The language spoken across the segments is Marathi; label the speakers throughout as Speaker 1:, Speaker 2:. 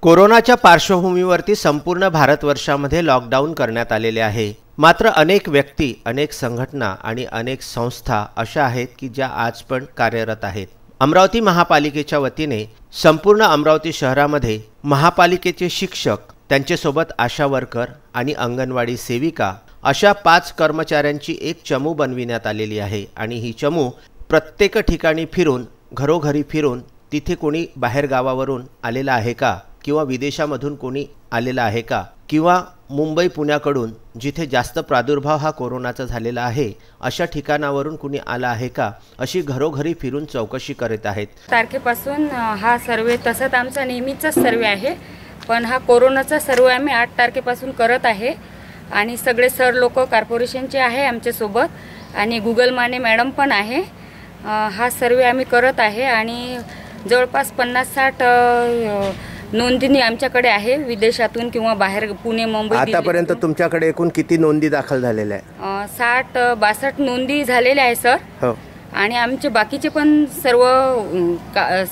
Speaker 1: कोरोनाच्या पार्श्वभूमीवरती संपूर्ण भारतवर्षामध्ये लॉकडाऊन करण्यात आलेले आहे। मात्र अनेक व्यक्ती, अनेक संघटना आणि अनेक संस्था अशा आहेत की ज्या आज पण कार्यरत आहेत। अमरावती महापालिकेच्या वतीने संपूर्ण अमरावती शहरामध्ये महापालिकेचे शिक्षक, त्यांच्यासोबत आशा वर्कर आणि अंगणवाडी सेविका अशा 5 कर्मचाऱ्यांची एक चमू बनविण्यात आलेली आहे आणि ही चमू प्रत्येक ठिकाणी फिरून, घरोघरी फिरून, तिथे कोणी बाहेर गावावरून आलेला आहे का किंवा विदेशामधून कोणी आलेला आहे का किंवा मुंबई पुण्याकडून जिथे जास्त प्रादुर्भाव हा कोरोनाचा झालेला आहे अशा ठिकाणावरून कोणी आला आहे का अशी घरोघरी फिरून चौकशी करत आहेत।
Speaker 2: तारखेपासून हा सर्वे तसंच आमचा नेहमीचा सर्वे आहे, पण हा कोरोनाचा सर्वे आम्ही 8 तारखेपासून करत आहे आणि सगळे सर लोक कॉर्पोरेशनचे आहे आमच्या सोबत आणि गुगल माने मॅडम पण आहे। हा सर्वे आम्ही करत आहे आणि जवळपास 50-60 नोंदणी आमच्याकडे आहे विदेशातून किंवा बाहेर पुणे मुंबई।
Speaker 1: आतापर्यंत तुमच्याकडे एकूण किती नोंदी दाखल झालेल्या आहे?
Speaker 2: 60-62 नोंदी झालेल्या आहे सर।
Speaker 1: हो, आणि
Speaker 2: आमचे बाकीचे पण सर्व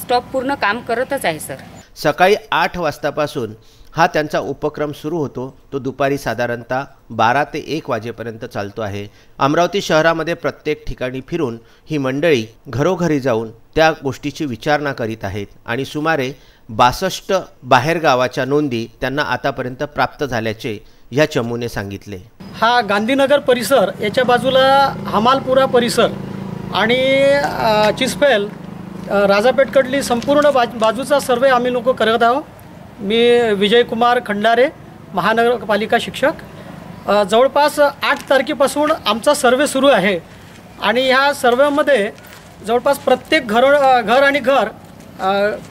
Speaker 2: स्टॉप पूर्ण काम करतच आहे सर।
Speaker 1: सकाळी 8 वाजतापासून हा त्यांचा उपक्रम सुरू होतो, तो दुपारी साधारणतः 12 ते 1 वाजेपर्यंत चालतो आहे। अमरावती शहरामध्ये प्रत्येक ठिकाणी फिरून ही मंडळी घरोघरी जाऊन त्या गोष्टीची विचारणा करीत आहेत आणि सुमारे 62 बाहेरगावाच्या नोंदी त्यांना आतापर्यंत प्राप्त झाल्याचे या चमूने सांगितले।
Speaker 3: हा गांधीनगर परिसर, याच्या बाजूला हमालपुरा परिसर आणि चिसपेल, राजापेठकडली संपूर्ण बाजूचा सर्वे आम्ही लोक करत आहोत। मी विजयकुमार खंडारे, महानगरपालिका शिक्षक। जवळपास 8 तारखेपासून आमचा सर्वे सुरू आहे आणि ह्या सर्वेमध्ये जवळपास प्रत्येक घर आणि घर,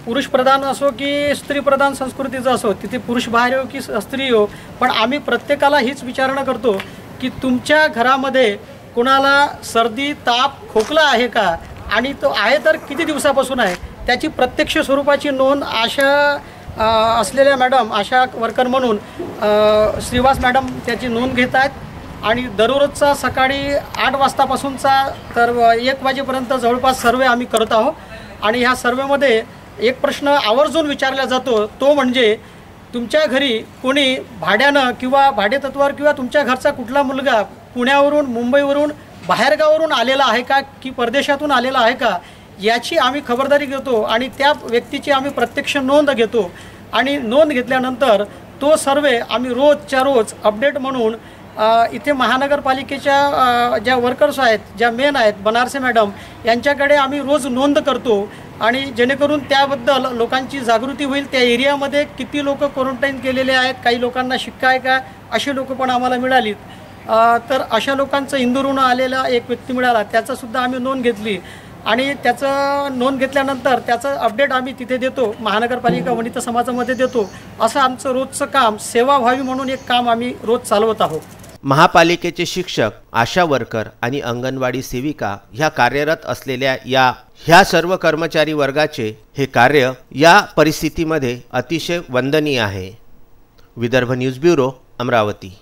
Speaker 3: पुरुष प्रधान असो की स्त्री प्रधान संस्कृतीचं असो, तिथे पुरुष बाहेर हो की स्त्री हो, पण आम्ही प्रत्येकाला हीच विचारणा करतो की तुमच्या घरामध्ये कोणाला सर्दी, ताप, खोकला आहे का आणि तो आहे तर किती दिवसापासून आहे, त्याची प्रत्यक्ष स्वरूपाची नोंद आशा असलेल्या मॅडम, आशा वर्कर म्हणून श्रीवास मॅडम त्याची नोंद घेत आहेत आणि दररोजचा सकाळी 8 वाजतापासूनचा तर 1 वाजेपर्यंत जवळपास सर्वे आम्ही करत आहोत। आणि ह्या सर्वेमध्ये एक प्रश्न आवर्जून विचारला जातो, तो म्हणजे तुमच्या घरी कोणी भाड्यानं किंवा भाडेतत्वावर किंवा तुमच्या घरचा कुठला मुलगा पुण्यावरून, मुंबईवरून, बाहेरगावावरून आलेला आहे का की परदेशातून आलेला आहे का, याची आम्ही खबरदारी घेतो आणि त्या व्यक्तीची आम्ही प्रत्यक्ष नोंद घेतो आणि नोंद घेतल्यानंतर तो सर्वे आम्ही रोजच्या रोज अपडेट म्हणून इथे महानगरपालिकेच्या ज्या वर्कर्स आहेत, ज्या मेन आहेत, बनारसे मॅडम, यांच्याकडे आम्ही रोज नोंद करतो आणि जेणेकरून त्याबद्दल लोकांची जागृती होईल। त्या एरियामध्ये किती लोक क्वारंटाईन केलेले आहेत, काही लोकांना शिक्का आहे का, अशी लोक पण आम्हाला मिळालीत। तर अशा लोकांचं इंदूरहून आलेला एक व्यक्ती मिळाला, त्याचंसुद्धा आम्ही नोंद घेतली आणि त्याचं नोंद घेतल्यानंतर त्याचं अपडेट आम्ही तिथे देतो, महानगरपालिका वनिता समाजामध्ये देतो। असं आमचं रोजचं काम, सेवा व्हावी म्हणून एक काम आम्ही रोज चालवत आहोत।
Speaker 1: महापालिकेचे शिक्षक, आशा वर्कर आणि अंगणवाडी सेविका ह्या कार्यरत असलेल्या ह्या सर्व कर्मचारी वर्गाचे हे कार्य या परिस्थितीमध्ये अतिशय वंदनीय आहे। Vidarbha news bureau, Amravati.